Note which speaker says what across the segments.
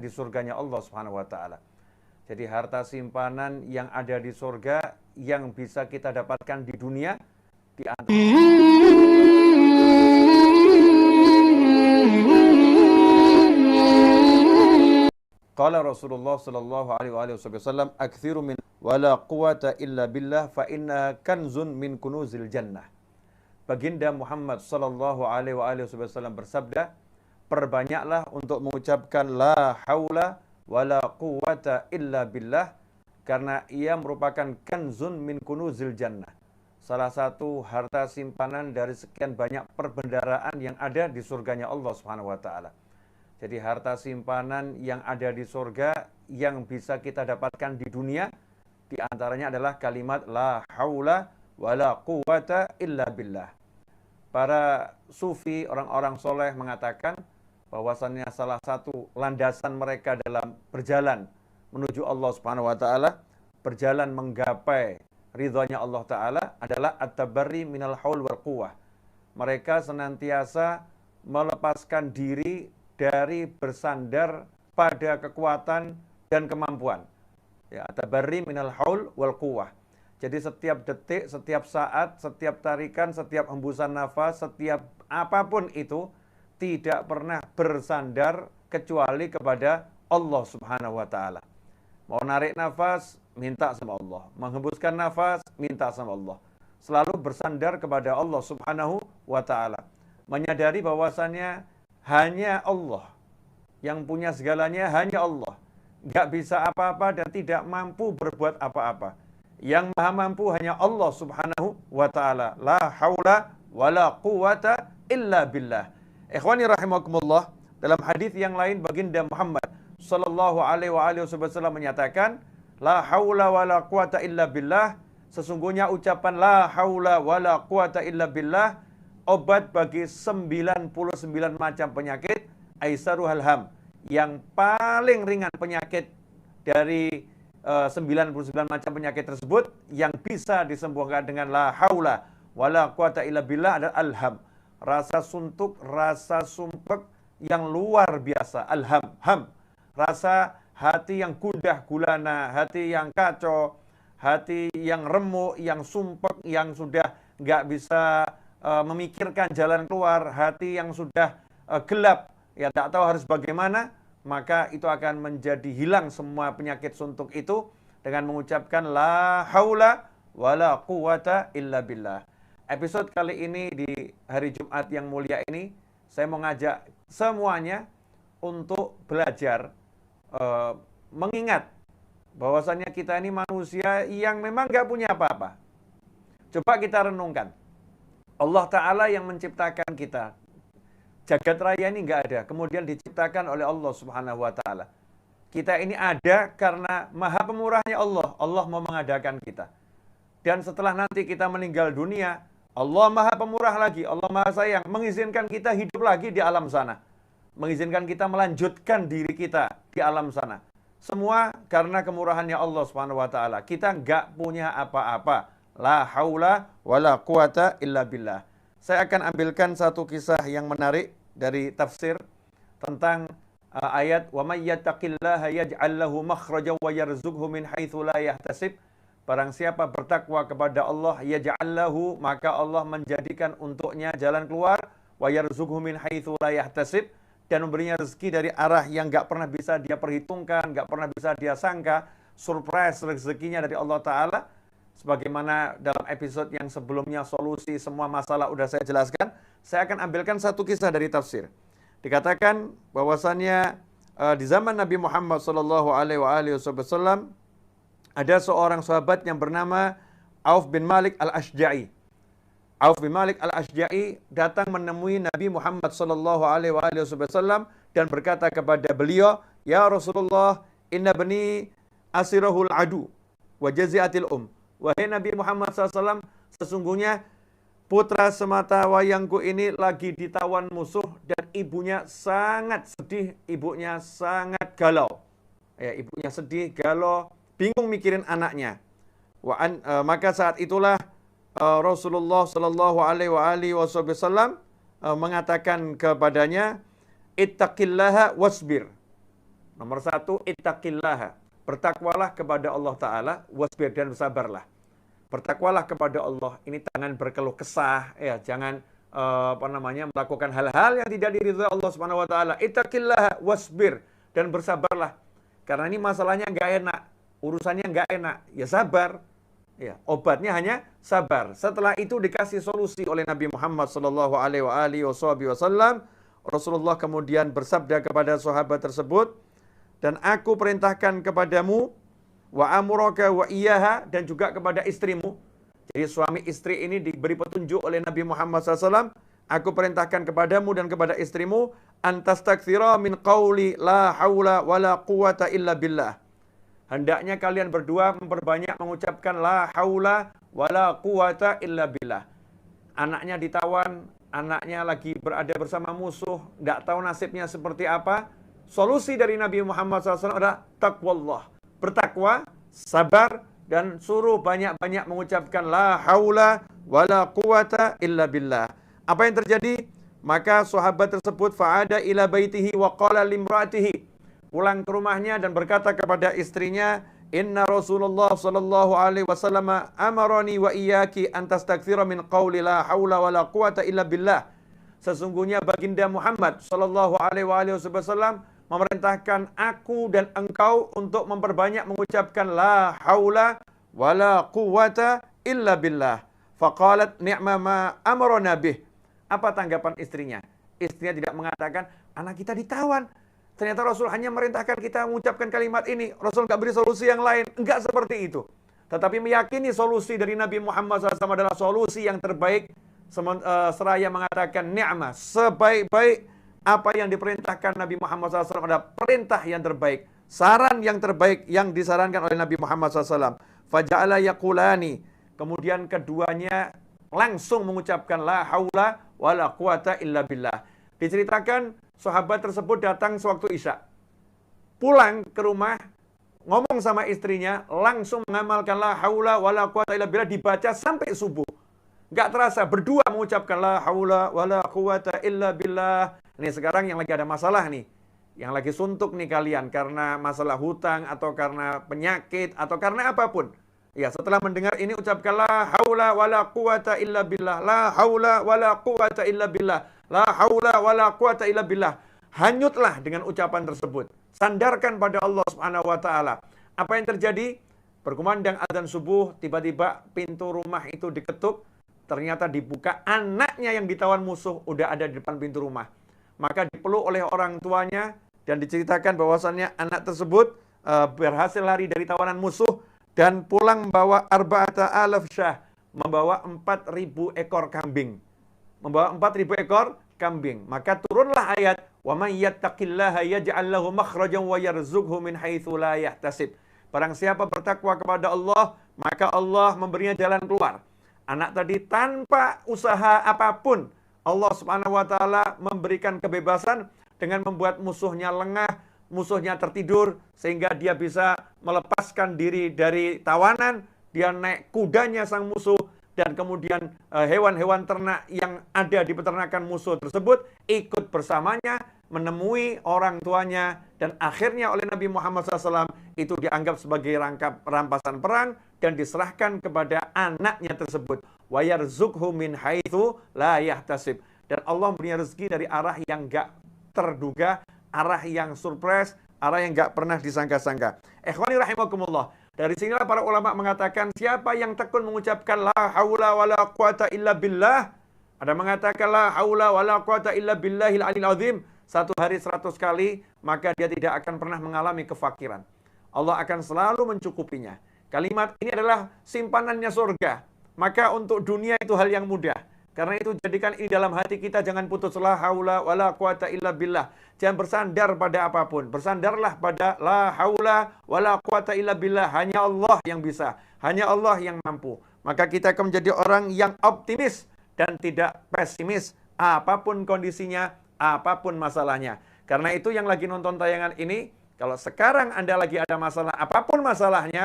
Speaker 1: di surganya Allah Subhanahu wa taala. Jadi harta simpanan yang ada di surga yang bisa kita dapatkan di dunia di antara Qala Rasulullah sallallahu alaihi wasallam aktsiru min wala quwata illa billah fa inna kanzun min kunuzil jannah. Baginda Muhammad sallallahu alaihi wasallam bersabda, perbanyaklah untuk mengucapkan la haula wala quwata illa billah karena ia merupakan kanzun min kunuzil jannah. Salah satu harta simpanan dari sekian banyak perbendaharaan yang ada di surganya Allah Subhanahu wa taala. Jadi harta simpanan yang ada di surga yang bisa kita dapatkan di dunia di antaranya adalah kalimat la haula wala quwata illa billah. Para sufi, orang-orang soleh mengatakan bahwasannya salah satu landasan mereka dalam berjalan menuju Allah Subhanahu wa taala, berjalan menggapai ridhonya Allah taala adalah at-tabarri minal haul wal quwwah. Mereka senantiasa melepaskan diri dari bersandar pada kekuatan dan kemampuan. Ya, tabarri minal haul wal quwwah. Jadi setiap detik, setiap saat, setiap tarikan, setiap hembusan nafas, setiap apapun itu tidak pernah bersandar kecuali kepada Allah Subhanahu wa taala. Mau narik nafas, minta sama Allah. Menghembuskan nafas, minta sama Allah. Selalu bersandar kepada Allah Subhanahu wa taala. Menyadari bahwasannya hanya Allah yang punya segalanya, hanya Allah. Nggak bisa apa-apa dan tidak mampu berbuat apa-apa. Yang maha mampu hanya Allah Subhanahu wa ta'ala. La haula wa la quwata illa billah. Ikhwani rahimakumullah, dalam hadis yang lain baginda Muhammad sallallahu alaihi wasallam menyatakan, la haula wa la quwata illa billah. Sesungguhnya ucapan la haula wa la quwata illa billah obat bagi 99 macam penyakit, aisaruhal ham, yang paling ringan penyakit dari 99 macam penyakit tersebut yang bisa disembuhkan dengan la haula wala quwata illa billah adalah alham. Rasa suntuk, rasa sumpek yang luar biasa, alham, ham. Rasa hati yang gundah gulana, hati yang kacau, hati yang remuk, yang sumpek, yang sudah nggak bisa memikirkan jalan keluar, hati yang sudah gelap, ya tak tahu harus bagaimana, maka itu akan menjadi hilang semua penyakit suntuk itu dengan mengucapkan la haula wala quwata illa billah. Episode kali ini di hari Jumat yang mulia ini, saya mau ngajak semuanya untuk belajar mengingat bahwasannya kita ini manusia yang memang gak punya apa-apa. Coba kita renungkan. Allah Ta'ala yang menciptakan kita. Jagat raya ini nggak ada. Kemudian diciptakan oleh Allah Subhanahu wa Ta'ala. Kita ini ada karena maha pemurahnya Allah. Allah mau mengadakan kita. Dan setelah nanti kita meninggal dunia, Allah maha pemurah lagi. Allah maha sayang. Mengizinkan kita hidup lagi di alam sana. Mengizinkan kita melanjutkan diri kita di alam sana. Semua karena kemurahannya Allah Subhanahu wa Ta'ala. Kita nggak punya apa-apa. La haula wala quwata illa billah. Saya akan ambilkan satu kisah yang menarik dari tafsir tentang ayat wa may yattaqillaha yaj'al lahu makhraja wa yarzuqhu min haitsu la yahtasib. Barang siapa bertakwa kepada Allah, yaj'al lahu, maka Allah menjadikan untuknya jalan keluar, wa yarzuqhu min haitsu la yahtasib, dan memberinya rezeki dari arah yang enggak pernah bisa dia perhitungkan, enggak pernah bisa dia sangka. Surprise rezekinya dari Allah Ta'ala. Sebagaimana dalam episode yang sebelumnya solusi semua masalah udah saya jelaskan, saya akan ambilkan satu kisah dari tafsir. Dikatakan bahwasannya di zaman Nabi Muhammad sallallahu alaihi wasallam ada seorang sahabat yang bernama Auf bin Malik al-Ashja'i. Auf bin Malik al-Ashja'i datang menemui Nabi Muhammad sallallahu alaihi wasallam dan berkata kepada beliau, "Ya Rasulullah, inna bani asirahul adu wa jaziatil Wahai Nabi Muhammad SAW, sesungguhnya putra semata wayangku ini lagi ditawan musuh dan ibunya sangat sedih, ibunya sangat galau. Ya, ibunya sedih, galau, bingung mikirin anaknya. Maka saat itulah Rasulullah Shallallahu Alaihi Wasallam mengatakan kepadanya, ittaqillaha wasbir. Nomor satu, ittaqillah. Bertakwalah kepada Allah Ta'ala, wasbir, dan bersabarlah. Bertakwalah kepada Allah. Ini jangan berkeluh kesah, ya, jangan melakukan hal-hal yang tidak diridhoi Allah Subhanahu wa taala. Ittaqillah wasbir, dan bersabarlah. Karena ini masalahnya nggak enak, urusannya nggak enak, ya sabar. Ya, obatnya hanya sabar. Setelah itu dikasih solusi oleh Nabi Muhammad sallallahu alaihi wasallam. Rasulullah kemudian bersabda kepada sahabat tersebut, dan aku perintahkan kepadamu wa amuraka wa iyaha, dan juga kepada istrimu. Jadi suami istri ini diberi petunjuk oleh Nabi Muhammad SAW. Aku perintahkan kepadamu dan kepada istrimu, antastakthira min qawli la hawla wa la quwata illa billah. Hendaknya kalian berdua memperbanyak mengucapkan la hawla wa la quwata illa billah. Anaknya ditawan, anaknya lagi berada bersama musuh, tidak tahu nasibnya seperti apa. Solusi dari Nabi Muhammad SAW adalah taqwallah. Bertakwa, sabar, dan suruh banyak-banyak mengucapkan la haula wala quwata illa billah. Apa yang terjadi? Maka sahabat tersebut fa'ada ila baitihi wa qala limra'atihi. Pulang ke rumahnya dan berkata kepada istrinya, inna Rasulullah sallallahu alaihi wasallam amarani wa iyyaki an tastakthira min qawli la haula wala quwata illa billah. Sesungguhnya baginda Muhammad sallallahu alaihi wasallam memerintahkan aku dan engkau untuk memperbanyak mengucapkan la haula wala quwata illa billah. Faqalat ni'ma ma amarna bih. Apa tanggapan istrinya? Istrinya tidak mengatakan, anak kita ditawan. Ternyata Rasul hanya merintahkan kita mengucapkan kalimat ini. Rasul nggak beri solusi yang lain. Enggak seperti itu. Tetapi meyakini solusi dari Nabi Muhammad SAW adalah solusi yang terbaik. Seraya mengatakan ni'ma, sebaik-baik apa yang diperintahkan Nabi Muhammad SAW adalah perintah yang terbaik, saran yang terbaik yang disarankan oleh Nabi Muhammad SAW. Faja'ala yaqulani, kemudian keduanya langsung mengucapkan la haula wala quwata illa billah. Diceritakan sahabat tersebut datang sewaktu Isya, pulang ke rumah, ngomong sama istrinya, langsung mengamalkan la haula wala quwata illa billah, dibaca sampai subuh. Gak terasa, berdua mengucapkan la haula wala quwata illa billah. Ini sekarang yang lagi ada masalah nih, yang lagi suntuk nih kalian karena masalah hutang atau karena penyakit atau karena apapun. Ya, setelah mendengar ini ucapkan la haula wala quwata illa billah, la haula wala quwata illa billah, la haula wala quwata illa billah. Hanyutlah dengan ucapan tersebut. Sandarkan pada Allah Subhanahu wa taala. Apa yang terjadi? Berkumandang azan subuh, tiba-tiba pintu rumah itu diketuk. Ternyata dibuka, anaknya yang ditawan musuh udah ada di depan pintu rumah. Maka dipeluk oleh orang tuanya dan diceritakan bahwasannya anak tersebut berhasil lari dari tawanan musuh dan pulang membawa arba'ata alaf syah, membawa 4.000 ekor kambing. Membawa 4.000 ekor kambing. Maka turunlah ayat, wa may yattaqillaha yaj'al lahu makhrajan wa yarzuqhu min haitsu la yahtasib. Barang siapa bertakwa kepada Allah, maka Allah memberinya jalan keluar. Anak tadi tanpa usaha apapun, Allah Subhanahu wa taala memberikan kebebasan dengan membuat musuhnya lengah, musuhnya tertidur, sehingga dia bisa melepaskan diri dari tawanan, dia naik kudanya sang musuh, dan kemudian hewan-hewan ternak yang ada di peternakan musuh tersebut ikut bersamanya, menemui orang tuanya, dan akhirnya oleh Nabi Muhammad SAW itu dianggap sebagai rampasan perang, dan diserahkan kepada anaknya tersebut. Wa yarzuqhu min haitsu la yahtasib. Dan Allah memberinya rezeki dari arah yang enggak terduga, arah yang surprise, arah yang enggak pernah disangka-sangka. Ikhwani rahimakumullah. Dari sinilah para ulama mengatakan siapa yang tekun mengucapkan la haula wala quwata illa billah. Ada mengatakan la haula wala quwata illa billahil aliyil azim. Satu hari 100 kali, maka dia tidak akan pernah mengalami kefakiran. Allah akan selalu mencukupinya. Kalimat ini adalah simpanannya surga. Maka untuk dunia itu hal yang mudah. Karena itu jadikan ini dalam hati kita, jangan putus la haula wala quwata illa billah. Jangan bersandar pada apapun. Bersandarlah pada la haula wala quwata illa billah. Hanya Allah yang bisa. Hanya Allah yang mampu. Maka kita akan menjadi orang yang optimis dan tidak pesimis. Apapun kondisinya, apapun masalahnya. Karena itu yang lagi nonton tayangan ini, kalau sekarang Anda lagi ada masalah, apapun masalahnya,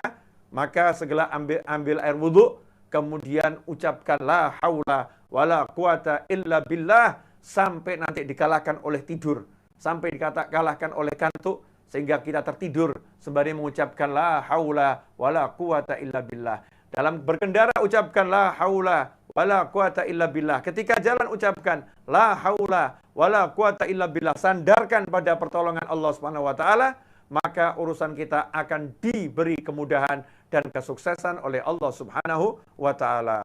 Speaker 1: maka segera ambil air wudhu, kemudian ucapkan la haula wala quwata illa billah sampai nanti dikalahkan oleh tidur, sampai dikalahkan oleh kantuk, sehingga kita tertidur sembari mengucapkan la haula wala quwata illa billah. Dalam berkendara ucapkan la haula wala quwata illa billah. Ketika jalan ucapkan la haula wala quwata illa billah. Sandarkan pada pertolongan Allah Subhanahu wa taala, maka urusan kita akan diberi kemudahan dan kesuksesan oleh Allah Subhanahu wa taala.